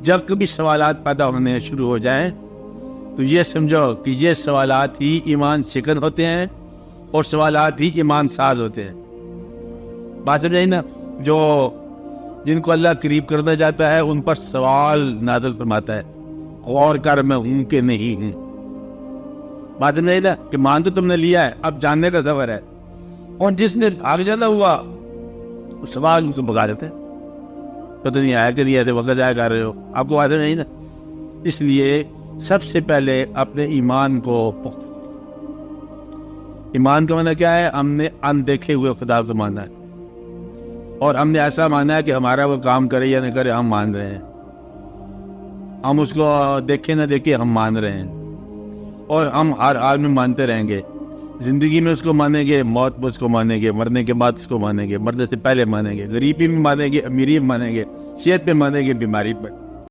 جب کبھی سوالات پیدا ہونے شروع ہو جائیں تو یہ سمجھو کہ یہ سوالات ہی ایمان شکن ہوتے ہیں اور سوالات ہی ایمان ساز ہوتے ہیں. بات سمجھ آئی نا؟ جو جن کو اللہ قریب کرنا چاہتا ہے ان پر سوال نازل فرماتا ہے، غور کر میں ہوں کہ نہیں ہوں. بات سمجھ آئی نا؟ کہ مان تو تم نے لیا ہے، اب جاننے کا سفر ہے. اور جس نے بھاگ جانا ہوا سوال ان کو بگا دیتے ہیں، پتہ نہیں آیا کہ نہیں ایسے وقت ضائع کر رہے ہو. آپ کو بات نہیں نا؟ اس لیے سب سے پہلے اپنے ایمان کو ایمان کا معنی کیا ہے؟ ہم نے اندیکھے ہوئے خدا کو مانا ہے، اور ہم نے ایسا مانا ہے کہ ہمارا وہ کام کرے یا نہ کرے ہم مان رہے ہیں. ہم اس کو دیکھے نہ دیکھے ہم مان رہے ہیں، اور ہم ہر حال میں مانتے رہیں گے. زندگی میں اس کو مانیں گے، موت میں اس کو مانیں گے، مرنے کے بعد اس کو مانیں گے، مرنے سے پہلے مانیں گے، غریبی میں مانیں گے، امیری میں مانیں گے، صحت میں مانیں گے، بیماری پر.